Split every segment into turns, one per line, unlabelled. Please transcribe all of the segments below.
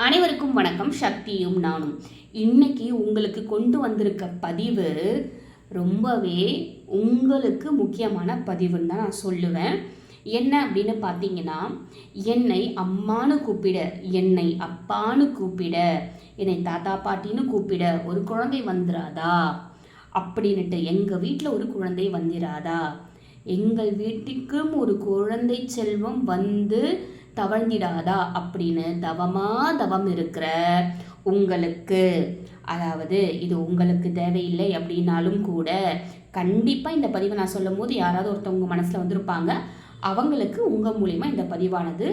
அனைவருக்கும் வணக்கம். சக்தியும் நானும் இன்னைக்கு உங்களுக்கு கொண்டு வந்திருக்க பதிவு ரொம்பவே உங்களுக்கு முக்கியமான பதிவுன்னு தான் நான் சொல்லுவேன். என்ன அப்படின்னு பார்த்தீங்கன்னா, என்னை அம்மானு கூப்பிட, என்னை அப்பான்னு கூப்பிட, என்னை தாத்தா பாட்டின்னு கூப்பிட ஒரு குழந்தை வந்துடாதா அப்படின்னுட்டு, எங்கள் வீட்டில் ஒரு குழந்தை வந்துடாதா, எங்கள் வீட்டுக்கும் ஒரு குழந்தை செல்வம் வந்து தவழ்ந்திடாதா அப்படின்னு தவம் இருக்கிற உங்களுக்கு, அதாவது இது உங்களுக்கு தேவையில்லை அப்படின்னாலும் கூட கண்டிப்பாக இந்த பதிவை நான் சொல்லும் போது யாராவது ஒருத்தவங்க மனசில் வந்திருப்பாங்க. அவங்களுக்கு உங்கள் மூலிமா இந்த பதிவானது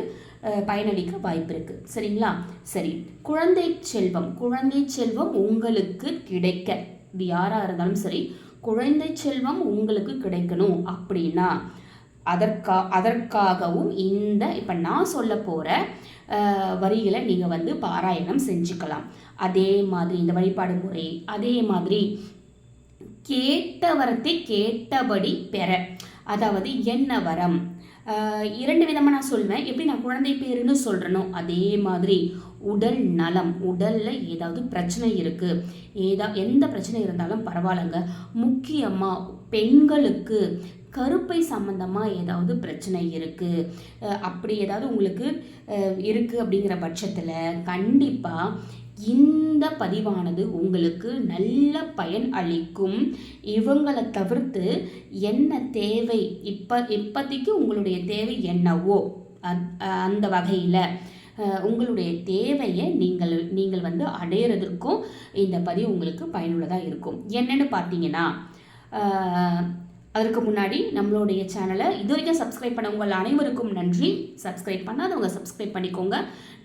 பயனளிக்க வாய்ப்பு இருக்குது. சரிங்களா? சரி, குழந்தை செல்வம் உங்களுக்கு கிடைக்க, இது யாராக இருந்தாலும் சரி, குழந்தை செல்வம் உங்களுக்கு கிடைக்கணும் அப்படின்னா அதற்காகவும் இப்போ நான் சொல்ல போகிற வரிகளை நீங்கள் வந்து பாராயணம் செஞ்சுக்கலாம். அதே மாதிரி இந்த வழிபாடு முறை, அதே மாதிரி கேட்ட வரத்தை கேட்டபடி பெற, அதாவது என்ன வரம், இரண்டு விதமாக நான் சொல்வேன். எப்படி நான் குழந்தை பேருன்னு சொல்கிறேனோ அதே மாதிரி உடல் நலம், உடலில் ஏதாவது பிரச்சனை இருக்குது, எந்த பிரச்சனை இருந்தாலும் பரவாயில்லைங்க. முக்கியமாக பெண்களுக்கு கருப்பை சம்பந்தமாக ஏதாவது பிரச்சனை இருக்குது, அப்படி ஏதாவது உங்களுக்கு இருக்குது அப்படிங்கிற பட்சத்தில் கண்டிப்பாக இந்த பதிவானது உங்களுக்கு நல்ல பயன் அளிக்கும். இவங்களை தவிர்த்து என்ன தேவை, இப்போதைக்கு உங்களுடைய தேவை என்னவோ அந்த வகையில் உங்களுடைய தேவையை நீங்கள் வந்து அடையிறதுக்கும் இந்த பதிவு உங்களுக்கு பயனுள்ளதாக இருக்கும். என்னென்னு பார்த்தீங்கன்னா, அதற்கு முன்னாடி நம்மளுடைய சேனலை இது வரைக்கும் சப்ஸ்கிரைப் பண்ண உங்கள் அனைவருக்கும் நன்றி. சப்ஸ்கிரைப் பண்ணாதவங்க சப்ஸ்கிரைப் பண்ணிக்கோங்க.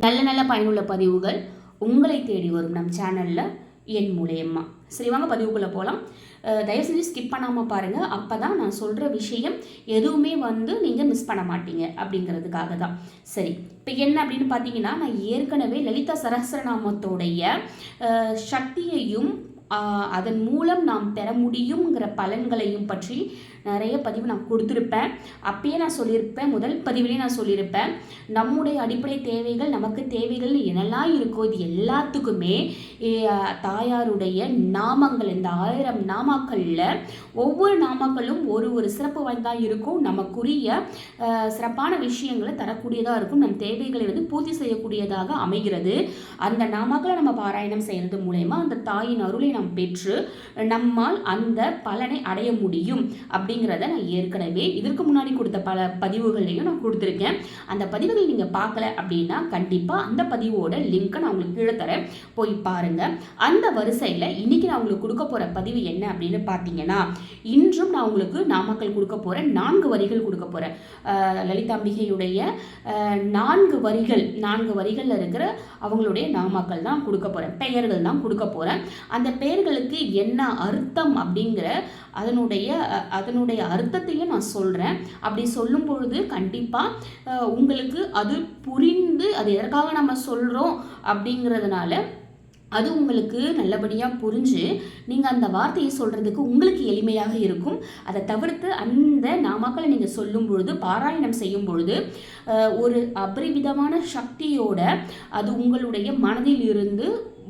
நல்ல நல்ல பயனுள்ள பதிவுகள் உங்களை தேடி வரும் நம் சேனலில் என் மூலயமா. சரி, வாங்க பதிவுக்குள்ளே போகலாம். தயவு செஞ்சு ஸ்கிப் பண்ணாமல் பாருங்கள். அப்போ தான் நான் சொல்கிற விஷயம் எதுவுமே வந்து நீங்கள் மிஸ் பண்ண மாட்டீங்க அப்படிங்கிறதுக்காக தான். சரி, இப்போ என்ன அப்படின்னு பார்த்தீங்கன்னா, நான் ஏற்கனவே லலிதா சரஸ்வரநாமத்தோடைய சக்தியையும் அதன் மூலம் நாம் பெற முடியுங்கிற பலன்களையும் பற்றி நிறைய பதிவு நான் கொடுத்துருப்பேன். அப்பயே நான் சொல்லியிருப்பேன், முதல் பதிவிலே நான் சொல்லியிருப்பேன், நம்முடைய அடிப்படை தேவைகள், நமக்கு தேவைகள் என்னெல்லாம் இருக்கோ இது எல்லாத்துக்குமே தாயாருடைய நாமங்கள், இந்த 1000 நாமாக்களில் ஒவ்வொரு நாமாக்களும் ஒரு சிறப்பு வாய்ந்ததாக இருக்கும். நமக்குரிய சிறப்பான விஷயங்களை தரக்கூடியதாக இருக்கும். நம் தேவைகளை வந்து பூர்த்தி செய்யக்கூடியதாக அமைகிறது. அந்த நாமாக்களை நம்ம பாராயணம் செய்கிறது மூலயமா அந்த தாயின் அருளை நாம் பெற்று நம்மால் அந்த பலனை அடைய முடியும் அப்படிங்கிறத நான் ஏற்கனவே இதற்கு முன்னாடி கொடுத்த பல பதிவுகளையும் நான் கொடுத்துருக்கேன். அந்த பதிவுகள் நீங்கள் பார்க்கல அப்படின்னா கண்டிப்பாக அந்த பதிவோட லிங்க்கை நான் உங்களுக்கு கீழே தரேன், போய் பாருங்க. அந்த வரிசையில் இன்னைக்கு நான் உங்களுக்கு கொடுக்க போகிற பதிவு என்ன அப்படின்னு பார்த்தீங்கன்னா, இன்றும் நான் உங்களுக்கு நாமக்கல் கொடுக்க போகிறேன். 4 வரிகள் கொடுக்க போகிறேன். லலிதாம்பிகையுடைய 4 வரிகளில் இருக்கிற அவங்களுடைய நாமாக்கள் தான் கொடுக்க போகிறேன், பெயர்கள் தான் கொடுக்க போகிறேன். அந்த பெயர்களுக்கு என்ன அர்த்தம் அப்படிங்கிற அதனுடைய அர்த்தத்தையும் நான் சொல்கிறேன். அப்படி சொல்லும் பொழுது கண்டிப்பாக உங்களுக்கு அது புரிந்து, அது எதற்காக நம்ம சொல்கிறோம் அப்படிங்கிறதுனால அது உங்களுக்கு நல்லபடியாக புரிஞ்சு நீங்கள் அந்த வார்த்தையை சொல்கிறதுக்கு உங்களுக்கு எளிமையாக இருக்கும். அதை தவிர்த்து அந்த நாமாக்களை நீங்கள் சொல்லும் பொழுது, பாராயணம் செய்யும் பொழுது ஒரு அபரிவிதமான சக்தியோட அது உங்களுடைய மனதில் இருந்து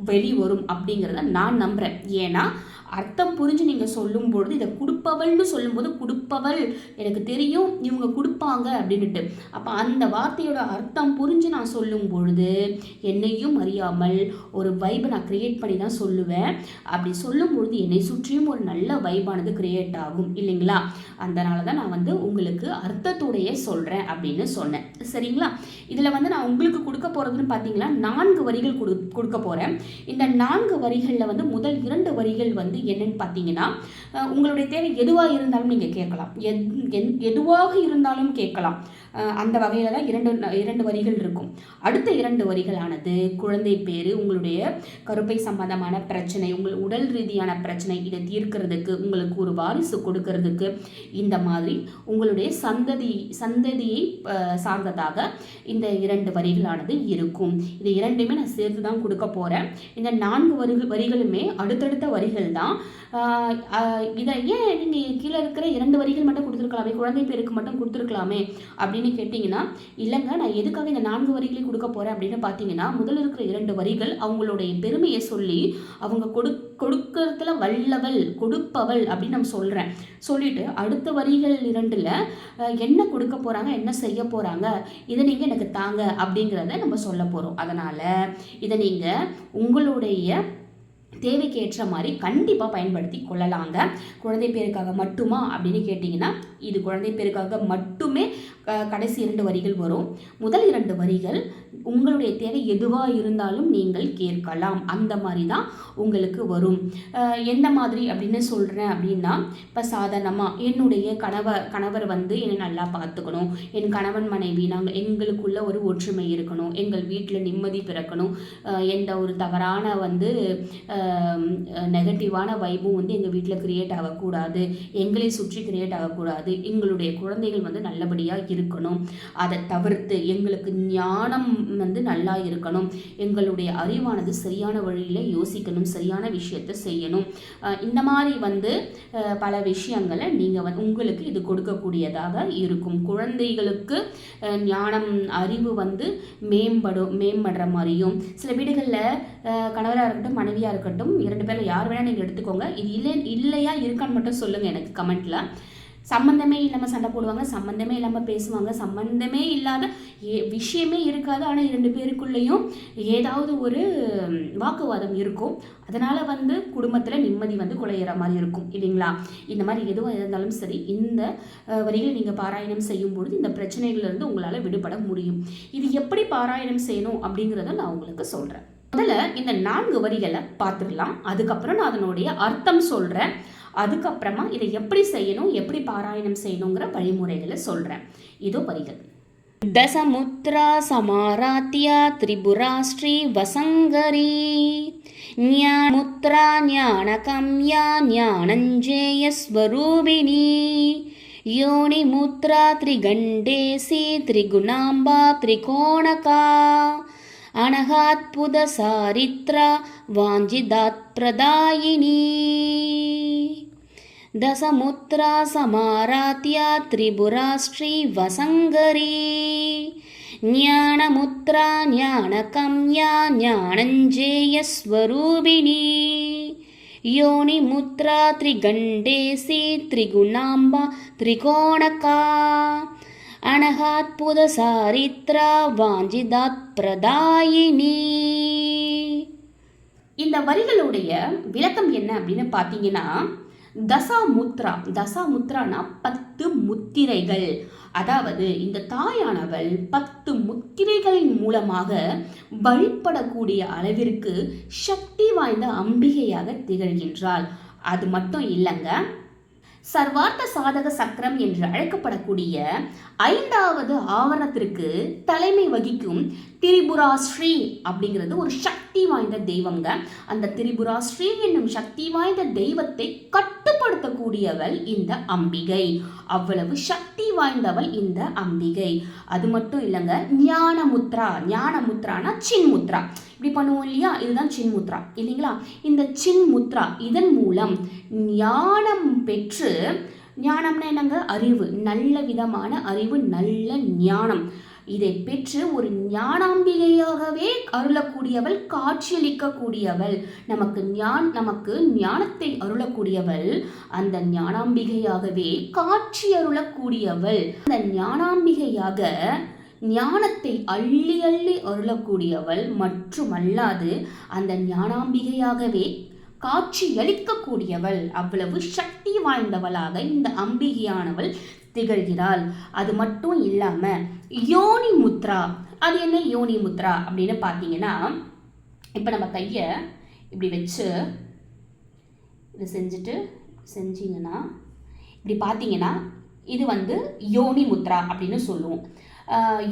வெளிவரும் அப்படிங்கிறத நான் நம்புகிறேன். ஏன்னா அர்த்தம் புரிஞ்சு நீங்கள் சொல்லும் பொழுது, இதை கொடுப்பவள்னு சொல்லும்போது, கொடுப்பவள் எனக்கு தெரியும் இவங்க கொடுப்பாங்க அப்படின்ட்டு, அப்போ அந்த வார்த்தையோட அர்த்தம் புரிஞ்சு நான் சொல்லும் பொழுது என்னையும் அறியாமல் ஒரு வைபை நான் கிரியேட் பண்ணி தான் சொல்லுவேன். அப்படி சொல்லும் பொழுது என்னை சுற்றியும் ஒரு நல்ல வைபானது கிரியேட் ஆகும் இல்லைங்களா? அதனால தான் நான் வந்து உங்களுக்கு அர்த்தத்தோடைய சொல்கிறேன் அப்படின்னு சொன்னேன். சரிங்களா? இதில் வந்து நான் உங்களுக்கு கொடுக்க போகிறதுன்னு பார்த்தீங்கன்னா 4 வரிகள் கொடுக்க போகிறேன். இந்த 4 வரிகளில் வந்து முதல் 2 வரிகள் வந்து என்னன்னு பார்த்தீங்கன்னா, உங்களுடைய தேவை எதுவாக இருந்தாலும் நீங்கள் கேட்கலாம், எதுவாக இருந்தாலும் கேட்கலாம். அந்த வகையில் தான் 2 வரிகள் இருக்கும். அடுத்த 2 வரிகளானது குழந்தை பேரு, உங்களுடைய கருப்பை சம்பந்தமான பிரச்சனை, உங்கள் உடல் ரீதியான பிரச்சனை, இதை தீர்க்கிறதுக்கு, உங்களுக்கு ஒரு வாரிசு கொடுக்கறதுக்கு, இந்த மாதிரி உங்களுடைய சந்ததியை சார்ந்ததாக இந்த 2 வரிகளானது இருக்கும். இது 2மே நான் சேர்த்து தான் கொடுக்க போகிறேன். இந்த 4 வரிகளுமே அடுத்தடுத்த வரிகள் தான். இதை ஏன் நீங்கள் கீழே இருக்கிற 2 வரிகள் மட்டும் கொடுத்துருக்கலாமே, குழந்தை பேருக்கு மட்டும் கொடுத்துருக்கலாமே அப்படின்னு கேட்டிங்கன்னா, இல்லைங்க, நான் எதுக்காக இந்த 4 வரிகளையும் கொடுக்க போகிறேன் அப்படின்னு பார்த்தீங்கன்னா, முதல்ல இருக்கிற 2 வரிகள் அவங்களுடைய பெருமையை சொல்லி அவங்க கொடுக்கறதுல வல்லவள், கொடுப்பவள் அப்படின்னு நம்ம சொல்லிட்டு அடுத்த வரிகள் 2ல் என்ன கொடுக்க போகிறாங்க, என்ன செய்ய போகிறாங்க, இதை நீங்கள் எனக்கு தாங்க அப்படிங்கிறத நம்ம சொல்ல போகிறோம். அதனால் இதை நீங்கள் உங்களுடைய தேவைக்கு ஏற்ற மாதிரி கண்டிப்பாக பயன்படுத்தி கொள்ளலாங்க. குழந்தை பேருக்காக மட்டுமா அப்படின்னு கேட்டிங்கன்னா, இது குழந்தை பேருக்காக மட்டுமே கடைசி 2 வரிகள் வரும். முதல் 2 வரிகள் உங்களுடைய தேவை எதுவாக இருந்தாலும் நீங்கள் கேட்கலாம், அந்த மாதிரி தான் உங்களுக்கு வரும். எந்த மாதிரி அப்படின்னு சொல்கிறேன் அப்படின்னா, இப்போ சாதாரணமாக என்னுடைய கணவர் வந்து என்னை நல்லா பார்த்துக்கணும், என் கணவன் மனைவி எங்களுக்குள்ள ஒரு ஒற்றுமை இருக்கணும், எங்கள் வீட்டில் நிம்மதி பிறக்கணும், எந்த ஒரு தவறான வந்து நெகட்டிவான வைபும் வந்து எங்கள் வீட்டில் கிரியேட் ஆகக்கூடாது, எங்களை சுற்றி கிரியேட் ஆகக்கூடாது, எங்களுடைய குழந்தைகள் வந்து நல்லபடியாக இருக்கணும், அதை தவிர்த்து எங்களுக்கு ஞானம் வந்து நல்லா இருக்கணும், எங்களுடைய அறிவானது சரியான வழியில் யோசிக்கணும், சரியான விஷயத்தை செய்யணும். இந்த மாதிரி வந்து பல விஷயங்களை நீங்கள் உங்களுக்கு இது கொடுக்கக்கூடியதாக இருக்கும். குழந்தைகளுக்கு ஞானம், அறிவு வந்து மேம்படுற மாதிரியும், சில வீடுகளில் கணவராக இருக்கட்டும் மனைவியாக இருக்கட்டும் 2 பேரில் யார் வேணால் நீங்கள் எடுத்துக்கோங்க, இது இல்லையா இருக்கான்னு மட்டும் சொல்லுங்கள் எனக்கு கமெண்ட்டில். சம்மந்தமே இல்லாமல் சண்டை போடுவாங்க, சம்மந்தமே இல்லாமல் பேசுவாங்க, சம்மந்தமே இல்லாத விஷயமே இருக்காது, ஆனால் 2 பேருக்குள்ளேயும் ஏதாவது ஒரு வாக்குவாதம் இருக்கும். அதனால் வந்து குடும்பத்தில் நிம்மதி வந்து குலையிற மாதிரி இருக்கும் இல்லைங்களா? இந்த மாதிரி எதுவாக இருந்தாலும் சரி, இந்த வரிகளை நீங்கள் பாராயணம் செய்யும் பொழுது இந்த பிரச்சனைகளிலிருந்து உங்களால் விடுபட முடியும். இது எப்படி பாராயணம் செய்யணும் அப்படிங்கிறத நான் உங்களுக்கு சொல்கிறேன். முதல்ல இந்த 4 வரிகளை பார்த்துடலாம், அதுக்கப்புறம் நான் அதனுடைய அர்த்தம் சொல்கிறேன், அதுக்கப்புறமா இதை எப்படி செய்யணும், எப்படி பாராயணம் செய்யணுங்கிற வழிமுறைகளை சொல்கிறேன். இதோ வரிகள். தசமுத்ரா சமாராத்யா திரிபுரா ஸ்ரீ வசங்கரி ஞானமுத்ரா ஞானகம்யா ஞானஞ்சேய ஸ்வரூபிணி யோனிமுத்ரா திரிகண்டேசி திரிகுணாம்பா திரிகோணகா அனகாத்புத சாரித்ரா வாஞ்சிதாத் பிரதாயினி தசமுத்ரா சமாராத்யா திரிபுரா ஸ்ரீ வசங்கரி ஞானமுத்ரா ஞானகம்யா ஞானஞ்சேய ஸ்வரூபிணி யோனிமுத்ரா திரிகண்டேசி திரிகுணாம்பா திரிகோணகா அனகாத்புத சாரித்ரா வாஞ்சிதாத் பிரதாயினி. இந்த வரிகளுடைய விளக்கம் என்ன அப்படின்னு பார்த்தீங்கன்னா, தசாமுத்ரானா 10 முத்திரைகள். அதாவது இந்த தாயானவள் 10 முத்திரைகளின் மூலமாக வழிபடக்கூடிய அளவிற்கு சக்தி வாய்ந்த அம்பிகையாக திகழ்கின்றாள். அது மட்டும் இல்லைங்க, சர்வார்த்த சாதக சக்கரம் என்று அழைக்கப்படக்கூடிய 5வது ஆவரணத்திற்கு தலைமை வகிக்கும் திரிபுரா ஸ்ரீ அப்படிங்கிறது ஒரு சக்தி வாய்ந்த தெய்வங்க. அந்த திரிபுரா ஸ்ரீ என்னும் சக்தி வாய்ந்த தெய்வத்தை கட்டுப்படுத்தக்கூடியவள் இந்த அம்பிகை. அவ்வளவு சக்தி வாய்ந்தவள் இந்த அம்பிகை. அது மட்டும் இல்லைங்க, ஞானமுத்ரானா சின்முத்ரா, இப்படி பண்ணுவோம் இல்லையா, இதுதான் சின்முத்ரா இல்லைங்களா? இந்த சின்முத்ரா இதன் மூலம் ஞானம் பெற்று, ஞானம்னா என்னங்க, அறிவு, நல்ல விதமான அறிவு, நல்ல ஞானம், இதை பெற்று ஒரு ஞானாம்பிகையாகவே அருளக்கூடியவள், காட்சியளிக்கக்கூடியவள், நமக்கு ஞானத்தை அருளக்கூடியவள், அந்த ஞானாம்பிகையாகவே காட்சி அருளக்கூடியவள், அந்த ஞானாம்பிகையாக ஞானத்தை அள்ளி அள்ளி அருளக்கூடியவள் மட்டுமல்லாது அந்த ஞானாம்பிகையாகவே காட்சியளிக்கக்கூடியவள். அவ்வளவு சக்தி வாய்ந்தவளாக இந்த அம்பிகையானவள் திகழ்கிறாள். அது மட்டும் இல்லாம யோனி முத்ரா. அது என்ன யோனி முத்ரா அப்படின்னு பார்த்தீங்கன்னா, இப்போ நம்ம கையை இப்படி வச்சு இது செஞ்சிங்கன்னா இப்படி பார்த்தீங்கன்னா இது வந்து யோனி முத்ரா அப்படின்னு சொல்லுவோம்.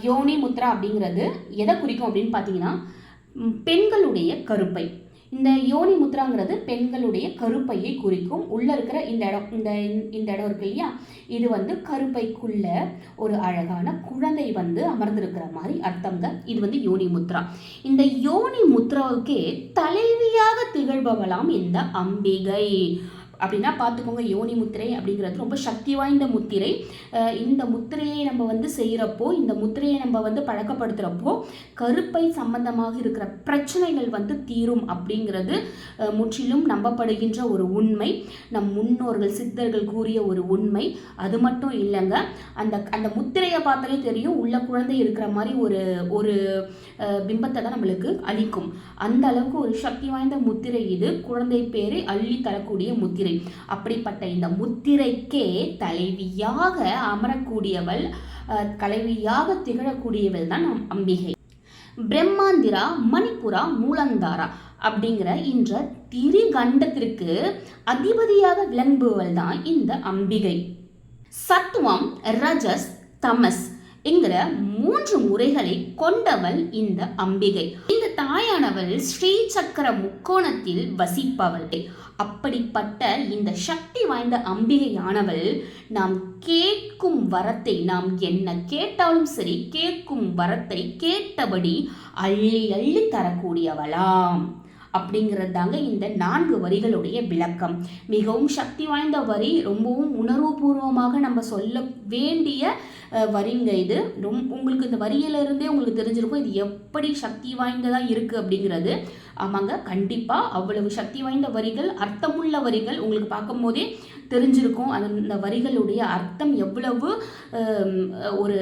யோனி முத்ரா அப்படிங்கிறது எதை குறிக்கும் அப்படின்னு பார்த்தீங்கன்னா, பெண்களுடைய கருப்பை. இந்த யோனி முத்ராங்கிறது பெண்களுடைய கருப்பையை குறிக்கும். உள்ளே இருக்கிற இந்த இடம் இந்த இடம் இருக்கு இல்லையா, இது வந்து கருப்பைக்குள்ள ஒரு அழகான குழந்தை வந்து அமர்ந்திருக்கிற மாதிரி அர்த்தங்க. இது வந்து யோனி முத்ரா. இந்த யோனி முத்ராவுக்கே தலைவியாக திகழ்பவளாம் இந்த அம்பிகை. அப்படின்னா பார்த்துக்கோங்க, யோனி முத்திரை அப்படிங்கிறது ரொம்ப சக்தி வாய்ந்த முத்திரை. இந்த முத்திரையை நம்ம வந்து செய்கிறப்போ, இந்த முத்திரையை நம்ம வந்து பழக்கப்படுத்துகிறப்போ கருப்பை சம்பந்தமாக இருக்கிற பிரச்சனைகள் வந்து தீரும் அப்படிங்கிறது முற்றிலும் நம்பப்படுகின்ற ஒரு உண்மை. நம் முன்னோர்கள் சித்தர்கள் கூறிய ஒரு உண்மை. அது மட்டும் இல்லைங்க, அந்த முத்திரையை பார்த்தாலே தெரியும் உள்ள குழந்தை இருக்கிற மாதிரி ஒரு பிம்பத்தை தான் நம்மளுக்கு அளிக்கும். அந்த அளவுக்கு ஒரு சக்தி வாய்ந்த முத்திரை இது. குழந்தை பேரை அள்ளி தரக்கூடிய முத்திரை. அப்படிப்பட்ட இந்த முத்திரைக்கே தலைவியாக அமரக்கூடியவள், தலைவியாக திகழக்கூடியவள் தான் நம் அம்பிகை. பிரம்மாந்திரா, மணிப்புரா, மூலந்தாரா அப்படிங்கிற இந்த திரிகண்டத்திற்கு அதிபதியாக விளங்குபவள் தான் இந்த அம்பிகை. சத்துவம், ரஜஸ், தமஸ் என்கிற 3 முறைகளை கொண்டவள் இந்த அம்பிகை. இந்த தாயானவள் ஸ்ரீ சக்கர முக்கோணத்தில் வசிப்பவள். அப்படிப்பட்ட இந்த சக்தி வாய்ந்த அம்பிகையானவள் நாம் கேட்கும் வரத்தை, நாம் என்ன கேட்டாலும் சரி, கேட்கும் வரத்தை கேட்டபடி அள்ளி அள்ளி தரக்கூடியவளாம் அப்படிங்கிறது தாங்க இந்த 4 வரிகளுடைய விளக்கம். மிகவும் சக்தி வாய்ந்த வரி, ரொம்பவும் உணர்வுபூர்வமாக நம்ம சொல்ல வேண்டிய வரிங்க இது. உங்களுக்கு இந்த வரியிலிருந்தே உங்களுக்கு தெரிஞ்சிருக்கும் இது எப்படி சக்தி வாய்ந்ததாக இருக்குது அப்படிங்கிறது. ஆமாங்க, கண்டிப்பாக அவ்வளவு சக்தி வாய்ந்த வரிகள், அர்த்தமுள்ள வரிகள் உங்களுக்கு பார்க்கும் போதே தெரிஞ்சிருக்கும். அந்த வரிகளுடைய அர்த்தம் எவ்வளவு ஒரு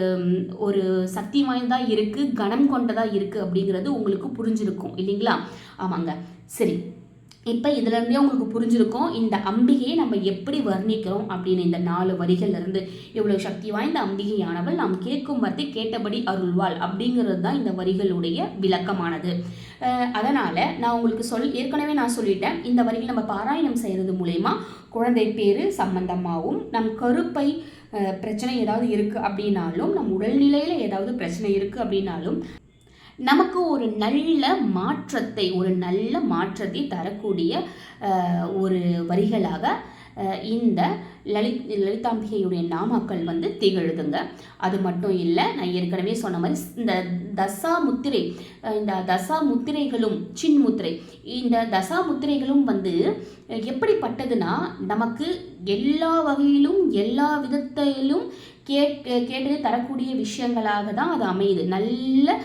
ஒரு சக்தி வாய்ந்ததாக இருக்குது, கனம் கொண்டதாக இருக்குது அப்படிங்கிறது உங்களுக்கு புரிஞ்சிருக்கும் இல்லைங்களா? ஆமாங்க, சரி. இப்போ இதுலேருந்தே உங்களுக்கு புரிஞ்சிருக்கும் இந்த அம்பிகையை நம்ம எப்படி வர்ணிக்கிறோம் அப்படின்னு. இந்த 4 வரிகள்லேருந்து எவ்வளோ சக்தி வாய்ந்த அம்பிகையானவள், நாம் கேட்கும் வார்த்தை கேட்டபடி அருள்வாள் அப்படிங்கிறது தான் இந்த வரிகளுடைய விளக்கமானது. அதனால் நான் உங்களுக்கு ஏற்கனவே நான் சொல்லிட்டேன், இந்த வரிகள் நம்ம பாராயணம் செய்கிறது மூலயமா குழந்தை பேர் சம்பந்தமாகவும், நம் கருப்பை பிரச்சனை ஏதாவது இருக்குது அப்படின்னாலும், நம் உடல்நிலையில் ஏதாவது பிரச்சனை இருக்குது அப்படின்னாலும் நமக்கு ஒரு நல்ல மாற்றத்தை தரக்கூடிய ஒரு வரிகளாக இந்த லலிதாம்பிகையுடைய நாமாக்கள் வந்து திகழுதுங்க. அது மட்டும் இல்லை, நான் ஏற்கனவே சொன்ன மாதிரி இந்த தசா முத்திரைகளும் சின்முத்திரை, இந்த தசா முத்திரைகளும் வந்து எப்படிப்பட்டதுன்னா நமக்கு எல்லா வகையிலும் எல்லா விதத்திலும் கேட்டு தரக்கூடிய விஷயங்களாக தான் அது அமையுது. நல்ல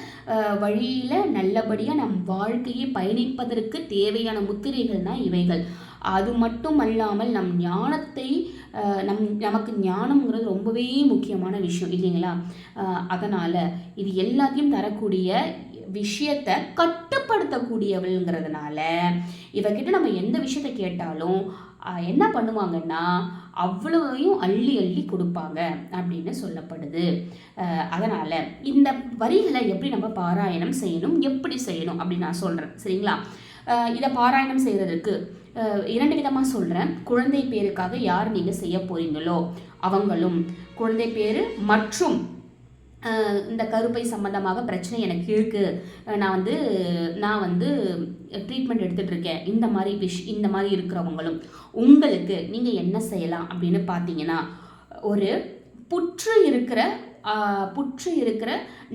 வழியில் நல்லபடியாக நம் வாழ்க்கையை பயணிப்பதற்கு தேவையான முத்திரைகள் தான் இவைகள். அது மட்டும் அல்லாமல் நம் ஞானத்தை நமக்கு ஞானம்ங்கிறது ரொம்பவே முக்கியமான விஷயம் இல்லைங்களா? அதனால் இது எல்லாத்தையும் தரக்கூடிய விஷயத்தை கட்டுப்படுத்தக்கூடியவள்ங்கிறதுனால இவகிட்ட நம்ம எந்த விஷயத்தை கேட்டாலும் என்ன பண்ணுவாங்கன்னா அவ்வளவையும் அள்ளி அள்ளி கொடுப்பாங்க அப்படின்னு சொல்லப்படுது. அதனால் இந்த வரிகளை எப்படி நம்ம பாராயணம் செய்யணும், எப்படி செய்யணும் அப்படின்னு நான் சொல்கிறேன், சரிங்களா? இதை பாராயணம் செய்கிறதுக்கு 2 விதமாக சொல்கிறேன். குழந்தை பேருக்காக யார் நீங்கள் செய்ய போகிறீங்களோ அவங்களும், குழந்தை பேர் மற்றும் இந்த கருப்பை சம்பந்தமாக பிரச்சனை எனக்கு இருக்குது, நான் வந்து ட்ரீட்மெண்ட் எடுத்துகிட்டு இருக்கேன், இந்த மாதிரி இருக்கிறவங்களும் உங்களுக்கு நீங்கள் என்ன செய்யலாம் அப்படின்னு பார்த்தீங்கன்னா, ஒரு புற்று இருக்கிற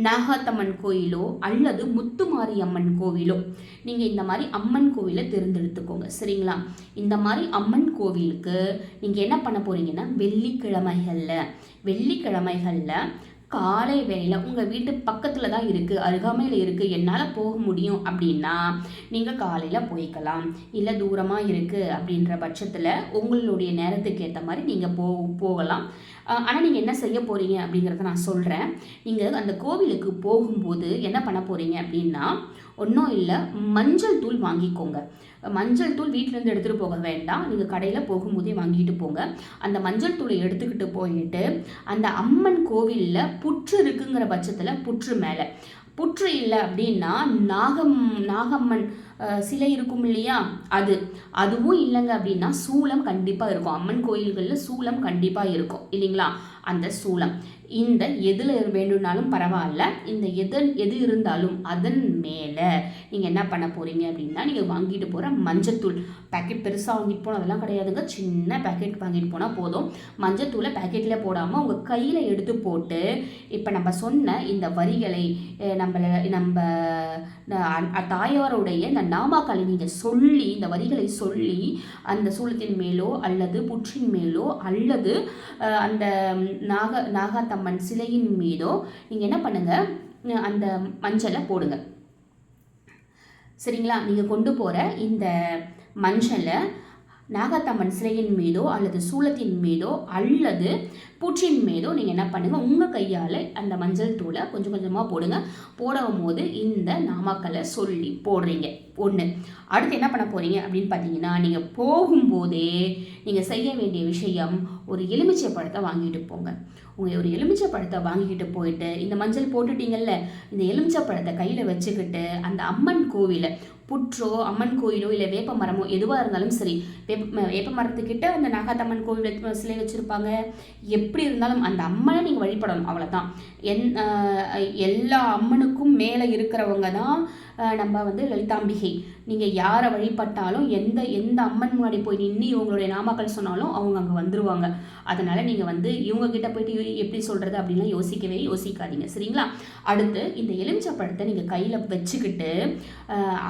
நாகாத்தம்மன் கோயிலோ அல்லது முத்துமாரியம்மன் கோவிலோ, நீங்கள் இந்த மாதிரி அம்மன் கோவிலை தேர்ந்தெடுத்துக்கோங்க, சரிங்களா? இந்த மாதிரி அம்மன் கோவிலுக்கு நீங்கள் என்ன பண்ண போகிறீங்கன்னா, வெள்ளிக்கிழமைகளில் காலை வேளையில் உங்கள் வீட்டு பக்கத்தில் தான் இருக்குது, அருகாமையில் இருக்குது, என்னால் போக முடியும் அப்படின்னா நீங்கள் காலையில் போய்க்கலாம். இல்லை தூரமாக இருக்குது அப்படின்ற பட்சத்தில் உங்களுடைய நேரத்துக்கு ஏற்ற மாதிரி நீங்கள் போகலாம். ஆனால் நீங்கள் என்ன செய்ய போகிறீங்க அப்படிங்கிறத நான் சொல்கிறேன். நீங்கள் அந்த கோவிலுக்கு போகும்போது என்ன பண்ண போகிறீங்க அப்படின்னா, ஒன்றும் இல்லை, மஞ்சள் தூள் வாங்கிக்கோங்க. மஞ்சள் தூள் வீட்டிலேருந்து எடுத்துகிட்டு போக வேண்டாம், நீங்கள் கடையில் போகும்போதே வாங்கிட்டு போங்க. அந்த மஞ்சள் தூளை எடுத்துக்கிட்டு போயிட்டு அந்த அம்மன் கோவிலில் புற்று இருக்குங்கிற பட்சத்தில் புற்று மேலே, புற்று இல்லை அப்படின்னா நாகம்மன் சிலை இருக்கும் இல்லையா, அதுவும் இல்லைங்க அப்படின்னா சூலம் கண்டிப்பாக இருக்கும். அம்மன் கோயில்களில் சூலம் கண்டிப்பாக இருக்கும் இல்லைங்களா? அந்த சூலம் இந்த எதில் வேண்டும்னாலும் பரவாயில்ல, இந்த எது இருந்தாலும் அதன் மேலே நீங்கள் என்ன பண்ண போகிறீங்க அப்படின்னா, நீங்கள் வாங்கிட்டு போகிற மஞ்சத்தூள் பேக்கெட் பெருசாக வாங்கிட்டு போனால் அதெல்லாம் கிடையாதுங்க, சின்ன பேக்கெட் வாங்கிட்டு போனால் போதும். மஞ்சத்தூளை பேக்கெட்டில் போடாமல் உங்கள் கையில் எடுத்து போட்டு இப்போ நம்ம சொன்ன இந்த வரிகளை நம்ம தாயாருடைய இந்த நாமாக்களை நீங்கள் சொல்லி, இந்த வரிகளை சொல்லி அந்த சூலத்தின் மேலோ அல்லது புற்றின் மேலோ அல்லது அந்த நாகாத்தம்மன் சிலையின் மீதோ நீங்கள் என்ன பண்ணுங்கள், அந்த மஞ்சளை போடுங்க. சரிங்களா? நீங்கள் கொண்டு போகிற இந்த மஞ்சளை நாகாத்தம்மன் சிலையின் மீதோ அல்லது சூலத்தின் மீதோ அல்லது புற்றின் மீதோ நீங்கள் என்ன பண்ணுங்கள், உங்கள் கையால் அந்த மஞ்சள் தூளை கொஞ்சம் கொஞ்சமாக போடுங்க. போடும் போது இந்த நாமாக்களை சொல்லி போடுறீங்க ஒன்று. அடுத்து என்ன பண்ண போகிறீங்க அப்படின்னு பார்த்தீங்கன்னா, நீங்கள் போகும்போதே நீங்கள் செய்ய வேண்டிய விஷயம், ஒரு எலுமிச்சை பழத்தை வாங்கிட்டு போங்க. உங்கள் ஒரு எலுமிச்சை பழத்தை வாங்கிக்கிட்டு போயிட்டு இந்த மஞ்சள் போட்டுட்டீங்கல்ல, இந்த எலுமிச்சை பழத்தை கையில் வச்சுக்கிட்டு அந்த அம்மன் கோவிலை, புற்றோ அம்மன் கோயிலோ இல்லை வேப்ப மரமோ எதுவாக இருந்தாலும் சரி, வேப்ப மரத்துக்கிட்ட அந்த நாகாத்தம்மன் கோவில் சிலை வச்சுருப்பாங்க, எப்படி இருந்தாலும் அந்த அம்மனை நீங்கள் வழிபடணும், அவ்வளோதான். எல்லா அம்மனுக்கும் மேலே இருக்கிறவங்க தான் நம்ம வந்து லலிதாம்பிகை. நீங்கள் யாரை வழிபட்டாலும் எந்த அம்மன் முன்னாடி போய் நின்று இவங்களுடைய நாமக்கள் சொன்னாலும் அவங்க அங்கே வந்துடுவாங்க. அதனால் நீங்கள் வந்து இவங்கக்கிட்ட போயிட்டு எப்படி சொல்கிறது அப்படின்லாம் யோசிக்காதீங்க. சரிங்களா? அடுத்து இந்த எலுமிச்சை பழத்தை நீங்கள் கையில் வச்சுக்கிட்டு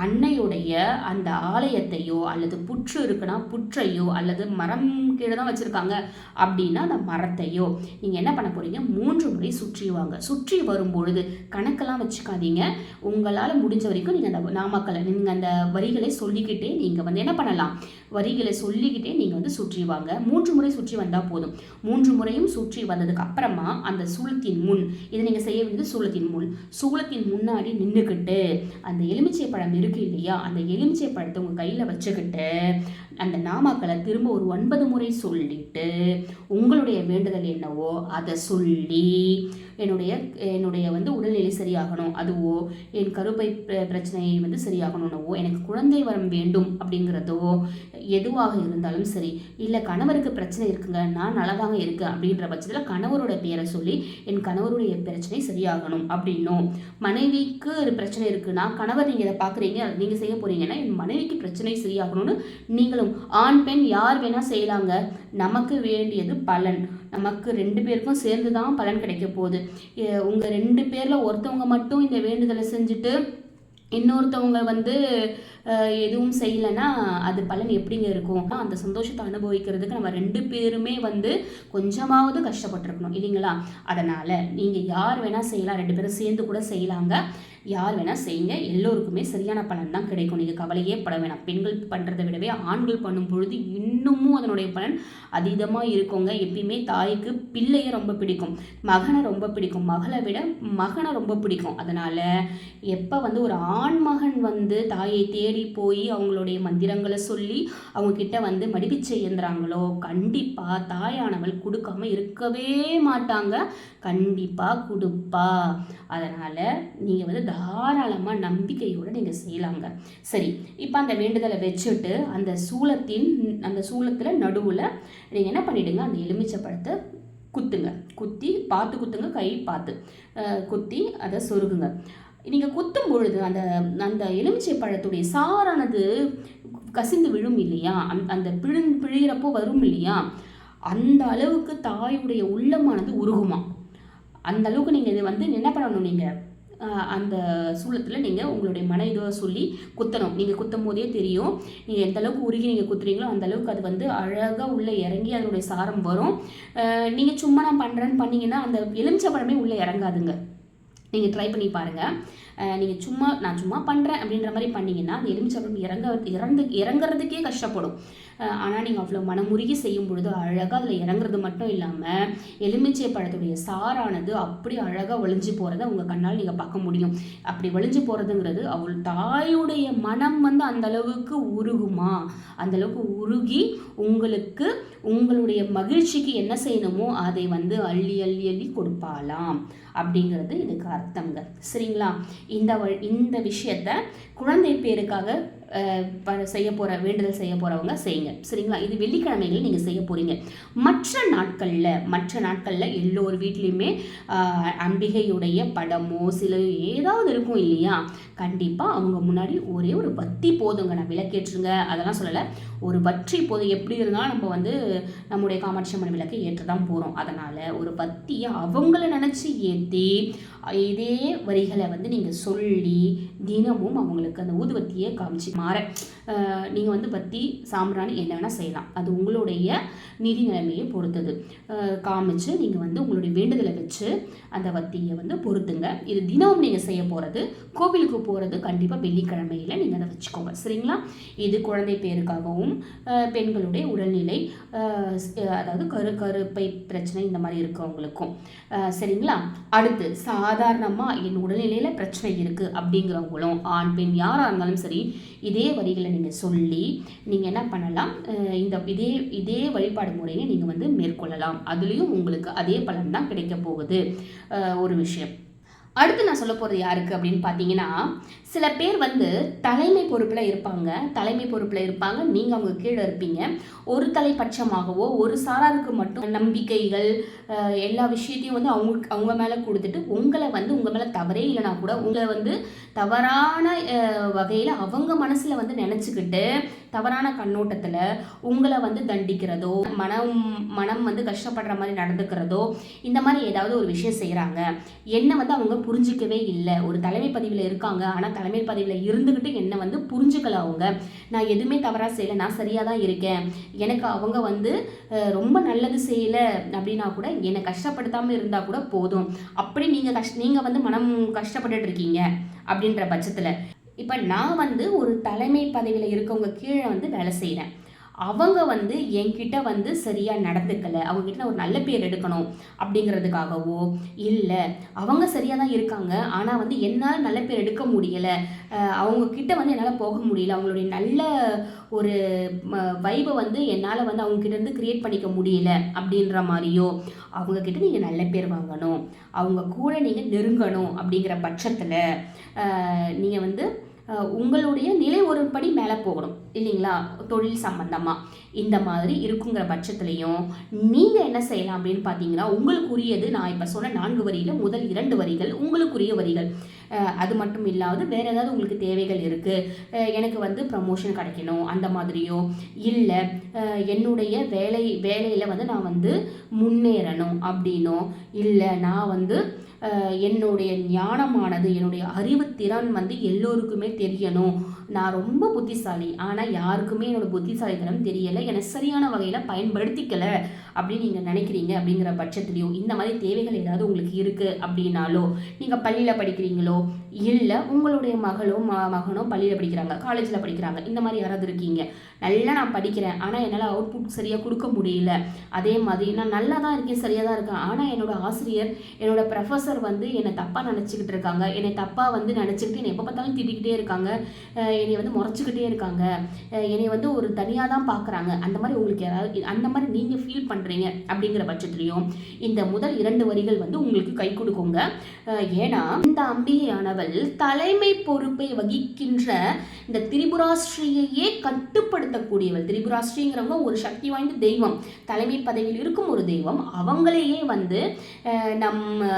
அன்னையுடைய அந்த ஆலயத்தையோ அல்லது புற்று இருக்குன்னா புற்றையோ அல்லது மரம் கீழே தான் வச்சுருக்காங்க அப்படின்னா அந்த மரத்தையோ நீங்கள் என்ன பண்ண போகிறீங்க, 3 முறை சுற்றி வாங்க. சுற்றி வரும்பொழுது கணக்கெல்லாம் வச்சுக்காதீங்க. உங்களால் முடிஞ்ச வரைக்கும் நீங்கள் அந்த நாமக்களை, நீங்கள் அந்த வரிகளை சொல்லிக்கிட்டே நீங்கள் வந்து என்ன பண்ணலாம், வரிகளை சொல்லிக்கிட்டே நீங்கள் வந்து சுற்றி வாங்க. 3 முறை சுற்றி வந்தால் போதும். 3 முறையும் சுற்றி வந்ததுக்கு அப்புறமா அந்த சூலத்தின் முன், இதை நீங்கள் செய்ய வேண்டியது சூலத்தின் முன்னாடி நின்றுக்கிட்டு அந்த எலுமிச்சை பழம் இருக்கு இல்லையா, அந்த எலுமிச்சை பழத்தை உங்கள் கையில் வச்சுக்கிட்டு அந்த நாமாக்களை திரும்ப ஒரு 9 முறை சொல்லிட்டு உங்களுடைய வேண்டுதல் என்னவோ அதை சொல்லி, என்னுடைய வந்து உடல்நிலை சரியாகணும் அதுவோ, என் கருப்பை பிரச்சனை வந்து சரியாகணும்னவோ, எனக்கு குழந்தை வரம் வேண்டும் அப்படிங்கிறதோ, எதுவாக இருந்தாலும் சரி, இல்லை கணவருக்கு பிரச்சனை இருக்குங்க, நான் நல்லாதாங்க இருக்கேன் அப்படின்ற பட்சத்தில் கணவரோட பேரை சொல்லி என் கணவருடைய பிரச்சனை சரியாகணும் அப்படின்னும், மனைவிக்கு ஒரு பிரச்சனை இருக்குன்னா கணவர் நீங்கள் இதை பார்க்குறீங்க நீங்கள் செய்ய போகிறீங்கன்னா என் மனைவிக்கு பிரச்சனை சரியாகணும்னு நீங்களும், ஆண் பெண் யார் வேணால் செய்யலாங்க. நமக்கு வேண்டியது பலன், நமக்கு 2 பேருக்கும் சேர்ந்து தான் பலன் கிடைக்க போகுது. உங்கள் 2 பேரில் ஒருத்தவங்க மட்டும் இந்த வேண்டுதலை செஞ்சுட்டு இன்னொருத்தவங்க வந்து எதுவும் செய்யலைன்னா அது பலன் எப்படிங்க இருக்கும்? அந்த சந்தோஷத்தை அனுபவிக்கிறதுக்கு நம்ம 2 பேருமே வந்து கொஞ்சமாவது கஷ்டப்பட்டுருக்கணும் இல்லைங்களா? அதனால் நீங்கள் யார் வேணால் செய்யலாம், 2 பேரும் சேர்ந்து கூட செய்யலாங்க. யார் வேணால் செய்யுங்க, எல்லோருக்குமே சரியான பலன் தான் கிடைக்கும். நீங்கள் கவலையே பட வேணாம். பெண்கள் பண்ணுறதை விடவே ஆண்கள் பண்ணும் பொழுது இன்னமும் அதனுடைய பலன் அதீதமாக இருக்குங்க. எப்பயுமே தாய்க்கு பிள்ளையை ரொம்ப பிடிக்கும், மகனை ரொம்ப பிடிக்கும், மகளை விட மகனை ரொம்ப பிடிக்கும். அதனால் எப்போ வந்து ஒரு ஆண்மகன் வந்து தாயை தேடி போய் அவங்களுடைய மந்திரங்களை சொல்லி அவங்கக்கிட்ட வந்து மடிப்பிச்சை இயந்துறாங்களோ, கண்டிப்பாக தாயானவள் கொடுக்காம இருக்கவே மாட்டாங்க, கண்டிப்பாக கொடுப்பா. அதனால் நீங்கள் வந்து தாராளமாக நம்பிக்கையோடு நீங்கள் செய்யலாங்க. சரி, இப்போ அந்த வேண்டுதலை வச்சுட்டு அந்த சூலத்தில் நடுவில் நீங்கள் என்ன பண்ணிவிடுங்க, அந்த எலுமிச்சை பழத்தை குத்துங்க, கை பார்த்து குத்தி அதை சொருகுங்க. நீங்கள் குத்தும் பொழுது அந்த எலுமிச்சை பழத்துடைய சாரானது கசிந்து விழும் இல்லையா, அந்த பிழிகிறப்போ வரும் இல்லையா, அந்த அளவுக்கு தாயுடைய உள்ளமானது உருகுமா. அந்த அளவுக்கு நீங்கள் இது வந்து என்ன பண்ணணும், நீங்கள் அந்த சூலத்தில் நீங்கள் உங்களுடைய மன இதோ சொல்லி குத்தணும். நீங்கள் குத்தும் போதே தெரியும் நீங்கள் எந்த அளவுக்கு உருகி நீங்கள் குத்துறீங்களோ அந்த அளவுக்கு அது வந்து அழகாக உள்ளே இறங்கி அதனுடைய சாரம் வரும். நீங்கள் சும்மா நான் பண்ணுறேன்னு பண்ணிங்கன்னா அந்த எலுமிச்சை பழமே உள்ளே இறங்காதுங்க. நீங்கள் ட்ரை பண்ணி பாருங்கள். நீங்கள் நான் சும்மா பண்ணுறேன் அப்படின்ற மாதிரி பண்ணிங்கன்னா அந்த எலுமிச்சம்பழம் இறங்குறதுக்கே கஷ்டப்படும். ஆனால் நீங்கள் அவ்வளோ மனமுருகி செய்யும் பொழுது அழகாக அதில் இறங்குறது மட்டும் இல்லாமல் எலுமிச்சை பழத்துடைய சாரானது அப்படி அழகாக ஒளிஞ்சு போகிறத உங்கள் கண்ணால் நீங்கள் பார்க்க முடியும். அப்படி ஒளிஞ்சு போகிறதுங்கிறது அவள் தாயுடைய மனம் வந்து அந்தளவுக்கு உருகுமா, அந்தளவுக்கு உருகி உங்களுக்கு உங்களுடைய மகிழ்ச்சிக்கு என்ன செய்யணுமோ அதை வந்து அள்ளி அள்ளி அள்ளி கொடுப்பாலாம் அப்படிங்கிறது இதுக்கு அர்த்தங்க. சரிங்களா? இந்த விஷயத்த குழந்தை பேருக்காக செய்ய போகிற வேண்டுதல் செய்ய போகிறவங்க செய்யுங்க. சரிங்களா? இது வெள்ளிக்கிழமைகள் நீங்கள் செய்ய போகிறீங்க. மற்ற நாட்களில் எல்லோரு வீட்லேயுமே அம்பிகையுடைய படமோ சில ஏதாவது இருக்கும் இல்லையா? கண்டிப்பாக அவங்க முன்னாடி ஒரே ஒரு பத்தி போதுங்க. நான் விளக்கேற்றுங்க அதெல்லாம் சொல்லலை, ஒரு பற்றி போதும். எப்படி இருந்தாலும் நம்ம வந்து நம்முடைய காமாட்சி அம்மன் விளக்கை ஏற்ற தான் போகிறோம். அதனால் ஒரு பத்தியை அவங்கள நினச்சி ஏற்றி இதே வரிகளை வந்து நீங்கள் சொல்லி தினமும் அவங்களுக்கு அந்த ஊதுவத்தியை காமிச்சு மாற நீங்கள் வந்து பத்தி சாம்பிராணி என்ன வேணால் செய்யலாம். அது உங்களுடைய நிதி நிலைமையை பொறுத்தது. காமிச்சு நீங்கள் வந்து உங்களுடைய வேண்டுதலை வச்சு அந்த வத்தியை வந்து பொறுத்துங்க. இது தினமும் நீங்கள் செய்ய போகிறது. கோவிலுக்கு போகிறது கண்டிப்பாக வெள்ளிக்கிழமையில் நீங்கள் அதை வச்சுக்கோங்க. சரிங்களா? இது குழந்தை பேருக்காகவும் பெண்களுடைய உடல்நிலை, அதாவது கருப்பை பிரச்சனை இந்த மாதிரி இருக்கவங்களுக்கும். சரிங்களா? அடுத்து சாதாரணமாக என் உடல்நிலையில் பிரச்சனை இருக்குது அப்படிங்கிறவங்களும் ஆண் பெண் யாராக இருந்தாலும் சரி இதே வரிகளை நீங்கள் சொல்லி நீங்கள் என்ன பண்ணலாம், இதே வழிபாடு முறையை நீங்கள் வந்து மேற்கொள்ளலாம். அதுலேயும் உங்களுக்கு அதே பலன் தான் கிடைக்க போகுது. ஒரு விஷயம். அடுத்து நான் சொல்ல போகிறது யாருக்கு அப்படின்னு பார்த்தீங்கன்னா, சில பேர் வந்து தலைமை பொறுப்பில் இருப்பாங்க. நீங்கள் அவங்க கீழே இருப்பீங்க. ஒரு தலைப்பட்சமாகவோ ஒரு சாராருக்கு மட்டும் நம்பிக்கைகள் எல்லா விஷயத்தையும் வந்து அவங்க மேலே கொடுத்துட்டு உங்களை வந்து உங்கள் மேலே தவறே இல்லைனா கூட உங்களை வந்து தவறான வகையில் அவங்க மனசில் வந்து நினச்சிக்கிட்டு தவறான கண்ணோட்டத்தில் உங்களை வந்து தண்டிக்கிறதோ மனம் வந்து கஷ்டப்படுற மாதிரி நடந்துக்கிறதோ இந்த மாதிரி ஏதாவது ஒரு விஷயம் செய்கிறாங்க. என்னை வந்து அவங்க புரிஞ்சிக்கவே இல்லை. ஒரு தலைமை பதவியில் இருக்காங்க, ஆனால் தலைமை பதவியில் இருந்துக்கிட்டு என்னை வந்து புரிஞ்சுக்கல. அவங்க நான் எதுவுமே தவறாக செய்யலை, நான் சரியாக தான் இருக்கேன், எனக்கு அவங்க வந்து ரொம்ப நல்லது செய்யலை அப்படின்னா கூட என்னை கஷ்டப்படுத்தாமல் இருந்தால் கூட போதும். அப்படி நீங்கள் வந்து மனம் கஷ்டப்பட்டுட்டு இருக்கீங்க அப்படின்ற பட்சத்தில், இப்போ நான் வந்து ஒரு தலைமை பதவியில் இருக்கவங்க கீழே வந்து வேலை செய்கிறேன். அவங்க வந்து என்கிட்ட வந்து சரியாக நடந்துக்கலை, அவங்ககிட்ட ஒரு நல்ல பேர் எடுக்கணும் அப்படிங்கிறதுக்காகவோ இல்லை அவங்க சரியாக தான் இருக்காங்க ஆனால் வந்து என்னால் நல்ல பேர் எடுக்க முடியலை, அவங்கக்கிட்ட வந்து என்னால் போக முடியல, அவங்களுடைய நல்ல ஒரு வைபை வந்து என்னால் வந்து அவங்கக்கிட்டேருந்து க்ரியேட் பண்ணிக்க முடியல அப்படின்ற மாதிரியோ, அவங்கக்கிட்ட நீங்கள் நல்ல பேர் வாங்கணும், அவங்க கூட நீங்கள் நெருங்கணும் அப்படிங்கிற பட்சத்தில் நீங்கள் வந்து உங்களுடைய நிலை ஒரு படி மேலே போகணும் இல்லைங்களா? தொழில் சம்பந்தமாக இந்த மாதிரி இருக்குங்கிற பட்சத்துலையும் நீங்கள் என்ன செய்யலாம் அப்படின்னு பார்த்தீங்கன்னா, உங்களுக்குரியது நான் இப்போ சொன்ன 4 வரியில் முதல் 2 வரிகள் உங்களுக்குரிய வரிகள். அது மட்டும் இல்லாத வேறு ஏதாவது உங்களுக்கு தேவைகள் இருக்குது, எனக்கு வந்து ப்ரமோஷன் கிடைக்கணும் அந்த மாதிரியோ, இல்லை என்னுடைய வேலையில் வந்து நான் வந்து முன்னேறணும் அப்படின்னோ, இல்லை நான் வந்து என்னுடைய ஞானமானது என்னுடைய அறிவுத்திறன் வந்து எல்லோருக்குமே தெரியணும், நான் ரொம்ப புத்திசாலி ஆனால் யாருக்குமே என்னோட புத்திசாலித்தனம் தெரியலை, என்னை சரியான வகையில் பயன்படுத்திக்கலை அப்படின்னு நீங்கள் நினைக்கிறீங்க அப்படிங்கிற பட்சத்துலையும் இந்த மாதிரி தேவைகள் ஏதாவது உங்களுக்கு இருக்குது அப்படின்னாலோ, நீங்கள் பள்ளியில் படிக்கிறீங்களோ இல்லை உங்களுடைய மகனோ பள்ளியில் படிக்கிறாங்க, காலேஜில் படிக்கிறாங்க, இந்த மாதிரி யாராவது இருக்கீங்க, நல்லா நான் படிக்கிறேன் ஆனால் என்னால் அவுட்புட் சரியாக கொடுக்க முடியல, அதே மாதிரி நான் நல்லா தான் இருக்கேன் சரியாக தான் இருக்கேன் ஆனால் என்னோட ஆசிரியர் என்னோட ப்ரொஃபஸர் வந்து என்னை தப்பாக நினச்சிக்கிட்டு இருக்காங்க, என்னை தப்பாக வந்து நினச்சிக்கிட்டு என்னை எப்போ பார்த்தாலும் திட்டிக்கிட்டே இருக்காங்க, என்னை வந்து முறைச்சிக்கிட்டே இருக்காங்க, என்னை வந்து ஒரு தனியாக தான் பார்க்குறாங்க, அந்த மாதிரி உங்களுக்கு யாராவது அந்த மாதிரி நீங்கள் ஃபீல் பண்ணுறீங்க அப்படிங்கிற பட்சத்துலையும் இந்த முதல் 2 வரிகள் வந்து உங்களுக்கு கை கொடுக்குங்க. ஏன்னா இந்த அம்பிகையானவள் தலைமை பொறுப்பை வகிக்கின்ற இந்த திரிபுராஸ்ரீயையே கட்டுப்படுத்தக்கூடியவள். திரிபுராஸ்ரீங்கிறவங்க ஒரு சக்தி வாய்ந்த தெய்வம், தலைமை பதவியில் இருக்கும் ஒரு தெய்வம். அவங்களையே வந்து நம்ம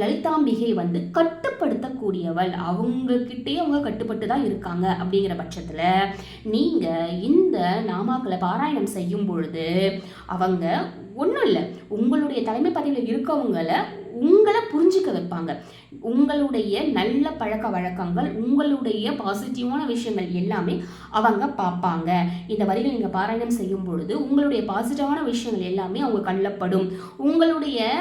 லலிதாம்பிகை வந்து கட்டுப்படுத்தக்கூடியவள். அவங்கக்கிட்டே அவங்க கட்டுப்பட்டு தான் இருக்காங்க. அப்படிங்கிற பட்சத்தில் நீங்கள் இந்த நாமாக்களை பாராயணம் செய்யும் பொழுது அவங்க ஒன்றும் இல்லை, உங்களுடைய தலைமை பதவியில் இருக்கவங்களை உங்களை புரிஞ்சிக்க வைப்பாங்க. உங்களுடைய நல்ல பழக்க வழக்கங்கள், உங்களுடைய பாசிட்டிவான விஷயங்கள் எல்லாமே அவங்க பார்ப்பாங்க. இந்த வரிகள் நீங்கள் பாராயணம் செய்யும் பொழுது உங்களுடைய பாசிட்டிவான விஷயங்கள் எல்லாமே அவங்க கண்ணில் படும். உங்களுடைய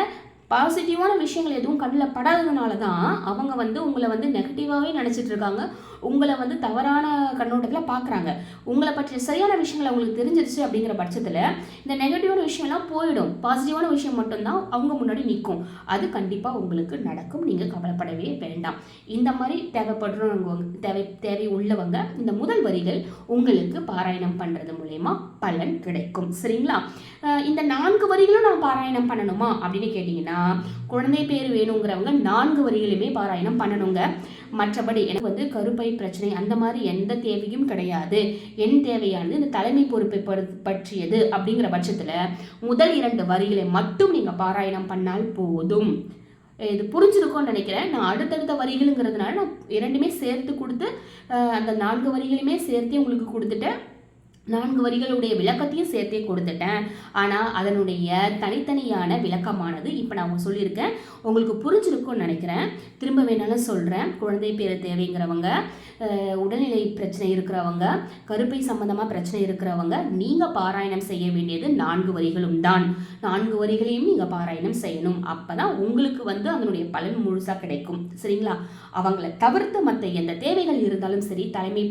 பாசிட்டிவான விஷயங்கள் எதுவும் கண்ணில் படாததுனால தான் அவங்க வந்து உங்களை வந்து நெகட்டிவாகவே நினச்சிட்டு இருக்காங்க, உங்களை வந்து தவறான கண்ணோட்டத்தில் பார்க்குறாங்க. உங்களை பற்றிய சரியான விஷயங்கள் அவங்களுக்கு தெரிஞ்சிருச்சு அப்படிங்கிற பட்சத்தில் இந்த நெகட்டிவான விஷயம்லாம் போயிடும், பாசிட்டிவான விஷயம் மட்டும்தான் அவங்க முன்னாடி நிற்கும். அது கண்டிப்பாக உங்களுக்கு நடக்கும், நீங்கள் கவலைப்படவே வேண்டாம். இந்த மாதிரி தேவை உள்ளவங்க இந்த முதல் வரிகள் உங்களுக்கு பாராயணம் பண்ணுறது மூலயமா பலன் கிடைக்கும். சரிங்களா? இந்த 4 வரிகளும் நான் பாராயணம் பண்ணணுமா அப்படின்னு கேட்டிங்கன்னா, குழந்தை பேர் வேணுங்கிறவங்க 4 வரிகளுமே பாராயணம் பண்ணணுங்க. மற்றபடி எனக்கு வந்து கருப்பை பிரச்சனை அந்த மாதிரி எந்த தேவையும் கிடையாது, என் தேவையானது இந்த தலைமை பொறுப்பை பற்றியது அப்படிங்கிற பட்சத்தில் முதல் 2 வரிகளை மட்டும் நீங்கள் பாராயணம் பண்ணால் போதும். இது புரிஞ்சிருக்கும்னு நினைக்கிறேன். நான் அடுத்தடுத்த வரிகளுங்கிறதுனால நான் 2மே சேர்த்து கொடுத்து அந்த 4 வரிகளுமே சேர்த்து உங்களுக்கு கொடுத்துட்டேன். 4 வரிகளுடைய விளக்கத்தையும் சேர்த்தே கொடுத்துட்டேன். ஆனால் அதனுடைய தனித்தனியான விளக்கமானது இப்போ நான் சொல்லியிருக்கேன். உங்களுக்கு புரிஞ்சிருக்கும்னு நினைக்கிறேன். திரும்ப வேணாலும் சொல்கிறேன். குழந்தை பேர் தேவைங்கிறவங்க, உடல்நிலை பிரச்சனை இருக்கிறவங்க, கருப்பை சம்பந்தமாக பிரச்சனை இருக்கிறவங்க, நீங்கள் பாராயணம் செய்ய வேண்டியது 4 வரிகளும் தான். 4 வரிகளையும் நீங்கள் பாராயணம் செய்யணும். அப்போ தான் உங்களுக்கு வந்து அதனுடைய பலன் முழுசாக கிடைக்கும். சரிங்களா? அவங்கள தவிர்த்து மற்ற எந்த தேவைகள் இருந்தாலும் சரி, தலைமை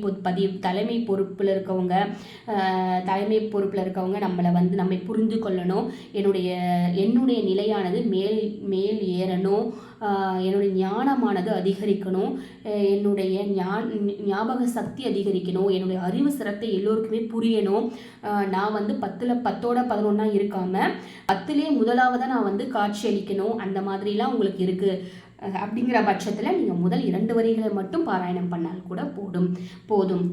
பொறுப்பில் இருக்கவங்க நம்மளை வந்து நம்மை புரிந்து கொள்ளணும், என்னுடைய நிலையானது மேல் ஏறணும், என்னுடைய ஞானமானது அதிகரிக்கணும், என்னுடைய ஞாபக சக்தி அதிகரிக்கணும், என்னுடைய அறிவு சிரத்தை எல்லோருக்குமே புரியணும், நான் வந்து 10ல் 11 இருக்காமல் 10லே முதலாவதாக நான் வந்து காட்சி அளிக்கணும், அந்த மாதிரிலாம் உங்களுக்கு இருக்குது. அப்படிங்கிற பட்சத்தில் நீங்கள் முதல் 2 வரிகளை மட்டும் பாராயணம் பண்ணால் கூட போதும்.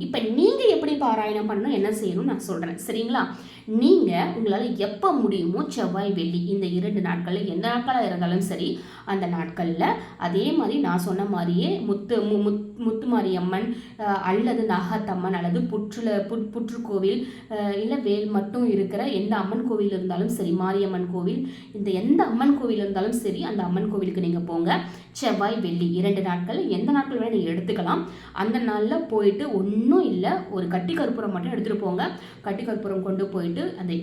இப்போ நீங்கள் எப்படி பாராயணம் பண்ணணும், என்ன செய்யணும்னு நான் சொல்கிறேன். சரிங்களா? நீங்கள் உங்களால் எப்போ முடியுமோ செவ்வாய் வெள்ளி இந்த 2 நாட்களில் எந்த நாட்களாக இருந்தாலும் சரி, அந்த நாட்களில் அதே மாதிரி நான் சொன்ன மாதிரியே முத்துமாரியம்மன் அல்லது நாகத்தம்மன் அல்லது புற்றுக்கோவில் இல்லை வேல் மட்டும் இருக்கிற எந்த அம்மன் கோவில் இருந்தாலும் சரி, மாரியம்மன் கோவில், இந்த எந்த அம்மன் கோவில் இருந்தாலும் சரி, அந்த அம்மன் கோவிலுக்கு நீங்கள் போங்க. செவ்வாய் வெள்ளி 2 நாட்கள், எந்த நாட்கள் வேணால் நீங்கள் எடுத்துக்கலாம். அந்த நாளில் போயிட்டு ஒன்றும் இல்லை, ஒரு கட்டி கற்பூரம் மட்டும் எடுத்துகிட்டு போங்க. கட்டி கற்பூரம் கொண்டு போயிட்டு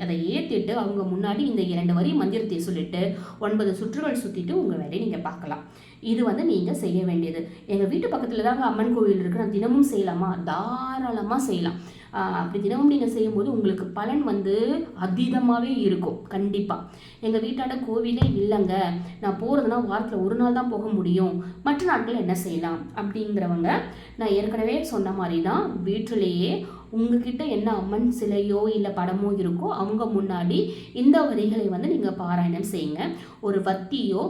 அதை ஏற்றிட்டு அவங்க முன்னாடி இந்த 2 வரி மந்திரத்தை சொல்லிட்டு 9 சுற்றுகள் சுற்றிட்டு உங்கள் வேலையை நீங்கள் பார்க்கலாம். இது வந்து நீங்கள் செய்ய வேண்டியது. எங்கள் வீட்டு பக்கத்தில் தாங்க அம்மன் கோவில் இருக்குது, நான் தினமும் செய்யலாமா? தாராளமாக செய்யலாம். அப்படி தினமும் நீங்கள் செய்யும்போது உங்களுக்கு பலன் வந்து அதீதமாகவே இருக்கும். கண்டிப்பாக எங்கள் வீட்டாண்ட கோவிலே இல்லைங்க, நான் போகிறதுனா வாரத்தில் 1 நாள் தான் போக முடியும், மற்ற நாட்கள் என்ன செய்யலாம் அப்படிங்கிறவங்க, நான் ஏற்கனவே சொன்ன மாதிரி தான் வீட்டிலேயே உங்ககிட்ட என்ன அம்மன் சிலையோ இல்லை படமோ இருக்கோ அவங்க முன்னாடி இந்த வரிகளை வந்து நீங்கள் பாராயணம் செய்யுங்க. ஒரு வத்தியோ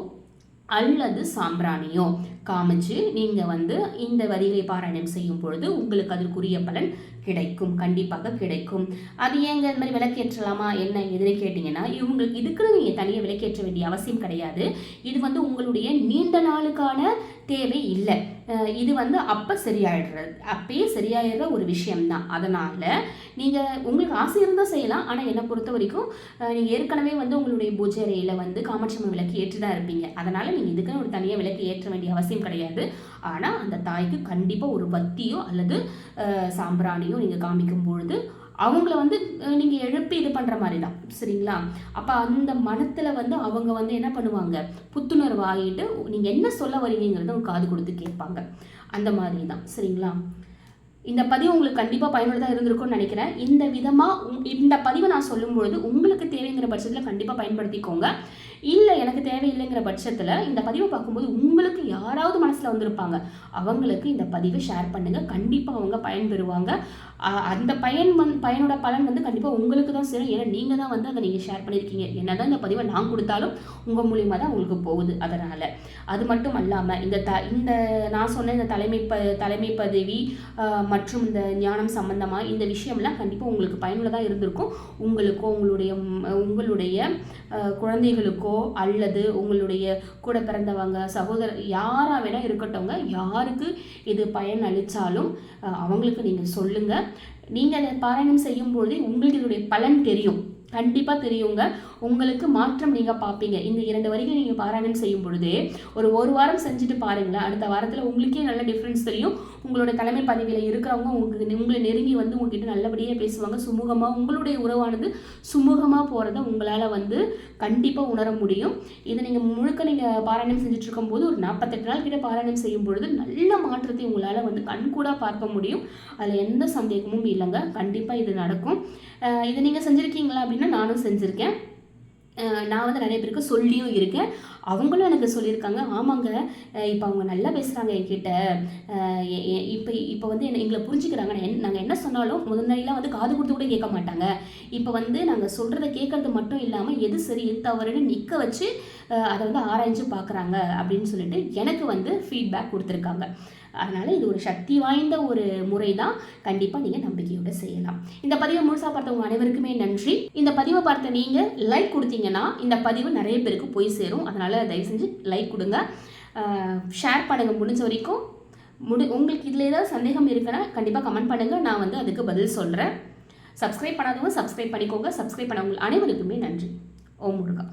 அல்லது சாம்பிராணியோ காமிச்சு நீங்கள் வந்து இந்த வரிகளை பாராயணம் செய்யும் பொழுது உங்களுக்கு அதற்குரிய பலன் கிடைக்கும், கண்டிப்பாக கிடைக்கும். அது ஏங்க இந்த மாதிரி விளக்கேற்றலாமா என்ன எதுன்னு கேட்டிங்கன்னா, இவங்களுக்கு இதுக்குன்னு நீங்கள் தனியாக விளக்கேற்ற வேண்டிய அவசியம் கிடையாது. இது வந்து உங்களுடைய நீண்ட நாளுக்கான தேவை இல்லை. இது வந்து அப்பயே சரியாயிடுற ஒரு விஷயம்தான். அதனால் நீங்கள் உங்களுக்கு ஆசை இருந்தால் செய்யலாம். ஆனால் என்னை பொறுத்த வரைக்கும் நீங்கள் ஏற்கனவே வந்து உங்களுடைய பூஜை அறையில் வந்து காமாட்சி அம்மன் விளக்கு ஏற்றி தான் இருப்பீங்க. அதனால் நீங்கள் இதுக்குன்னு ஒரு தனியாக விளக்கு ஏற்ற வேண்டிய அவசியம் கிடையாது. ஆனால் அந்த தாய்க்கு கண்டிப்பாக ஒரு வத்தியோ அல்லது சாம்பிராணியோ நீங்கள் காமிக்கும் பொழுது அவங்கள வந்து நீங்கள் எழுப்பி இது பண்ணுற மாதிரி தான். சரிங்களா? அப்போ அந்த மனத்தில் வந்து அவங்க வந்து என்ன பண்ணுவாங்க, புத்துணர்வு ஆகிட்டு நீங்கள் என்ன சொல்ல வரீங்கிறத அவங்க காது கொடுத்து கேட்பாங்க. அந்த மாதிரி தான். சரிங்களா? இந்த பதிவு உங்களுக்கு கண்டிப்பாக பயனுள்ளதாக இருந்திருக்கும்னு நினைக்கிறேன். இந்த பதிவை நான் சொல்லும்பொழுது உங்களுக்கு தேவைங்கிற பட்சத்தில் கண்டிப்பாக பயன்படுத்திக்கோங்க. இல்லை எனக்கு தேவையில்லைங்கிற பட்சத்தில் இந்த பதிவை பார்க்கும்போது உங்களுக்கு யாராவது மனசில் வந்திருப்பாங்க, அவங்களுக்கு இந்த பதிவை ஷேர் பண்ணுங்கள். கண்டிப்பாக அவங்க பயன்பெறுவாங்க. அந்த பயனோட பலன் வந்து கண்டிப்பாக உங்களுக்கு தான் சேரும். ஏன்னா நீங்கள் தான் வந்து அதை நீங்கள் ஷேர் பண்ணியிருக்கீங்க. என்ன தான் இந்த பதிவை நான் கொடுத்தாலும் உங்கள் மூலியமாக தான் உங்களுக்கு போகுது. அதனால் அது மட்டும் அல்லாமல் இந்த நான் சொன்ன இந்த தலைமை பதவி மற்றும் இந்த ஞானம் சம்பந்தமாக இந்த விஷயம்லாம் கண்டிப்பாக உங்களுக்கு பயனுள்ளதாக இருந்திருக்கும். உங்களுக்கோ உங்களுடைய குழந்தைகளுக்கோ அல்லது உங்களுடைய கூட பிறந்தவங்க சகோதரர் யாராக வேணால் இருக்கட்டவங்க, யாருக்கு இது பயன் அளித்தாலும் அவங்களுக்கு நீங்கள் சொல்லுங்கள். நீங்கள் அதை பாராயணம் செய்யும்பொழுது உங்களுக்கு இதனுடைய பலன் தெரியும், கண்டிப்பாக தெரியுங்க. உங்களுக்கு மாற்றம் நீங்கள் பார்ப்பீங்க. இந்த 2 வரிகள் நீங்கள் பாராயணம் செய்யும் பொழுது ஒரு வாரம் செஞ்சுட்டு பாருங்களேன். அடுத்த வாரத்தில் உங்களுக்கே நல்ல டிஃப்ரென்ஸ் தெரியும். உங்களோட தலைமை பதவியில் இருக்கிறவங்க உங்களை நெருங்கி வந்து உங்ககிட்ட நல்லபடியாக பேசுவாங்க. சுமூகமாக உங்களுடைய உறவானது சுமூகமாக போகிறத உங்களால் வந்து கண்டிப்பாக உணர முடியும். இதை நீங்கள் பாராயணம் செஞ்சுட்டு இருக்கும்போது ஒரு 48 நாள் கிட்ட பாராயணம் செய்யும் பொழுது நல்ல மாற்றத்தை உங்களால் வந்து கண்கூடாக பார்க்க முடியும். அதில் எந்த சந்தேகமும் இல்லைங்க, கண்டிப்பாக இது நடக்கும். இதை நீங்கள் செஞ்சுருக்கீங்களா அப்படின்னா நானும் செஞ்சுருக்கேன். நான் வந்து நிறைய பேருக்கு சொல்லியும் இருக்கேன். அவங்களும் எனக்கு சொல்லியிருக்காங்க, ஆமாங்க இப்போ அவங்க நல்லா பேசுகிறாங்க என்கிட்ட, இப்போ வந்து எங்களை புரிஞ்சுக்கிறாங்க. நாங்கள் என்ன சொன்னாலும் முன்னாடிலாம் வந்து காது கொடுத்து கூட கேட்க மாட்டாங்க. இப்போ வந்து நாங்கள் சொல்கிறத கேட்குறது மட்டும் இல்லாமல் எது சரி எது தவறுன்னு நிற்க வச்சு அதை வந்து ஆராய்ஞ்சு பார்க்குறாங்க அப்படின்னு சொல்லிட்டு எனக்கு வந்து ஃபீட்பேக் கொடுத்துருக்காங்க. அதனால் இது ஒரு சக்தி வாய்ந்த ஒரு முறை தான். கண்டிப்பாக நீங்கள் நம்பிக்கையோடு செய்யலாம். இந்த பதிவை முழுசாக பார்த்தவங்க அனைவருக்குமே நன்றி. இந்த பதிவை பார்த்த நீங்கள் லைக் கொடுத்தீங்கன்னா இந்த பதிவு நிறைய பேருக்கு போய் சேரும். அதனால் தயவு செஞ்சு லைக் கொடுங்க, ஷேர் பண்ணுங்கள் முடிஞ்ச வரைக்கும். உங்களுக்கு இதில் ஏதாவது சந்தேகம் இருக்குன்னா கண்டிப்பாக கமெண்ட் பண்ணுங்கள், நான் வந்து அதுக்கு பதில் சொல்கிறேன். சப்ஸ்கிரைப் பண்ணாதவங்க சப்ஸ்கிரைப் பண்ணிக்கோங்க. சப்ஸ்கிரைப் பண்ணவங்க அனைவருக்குமே நன்றி. ஓம் முருகா.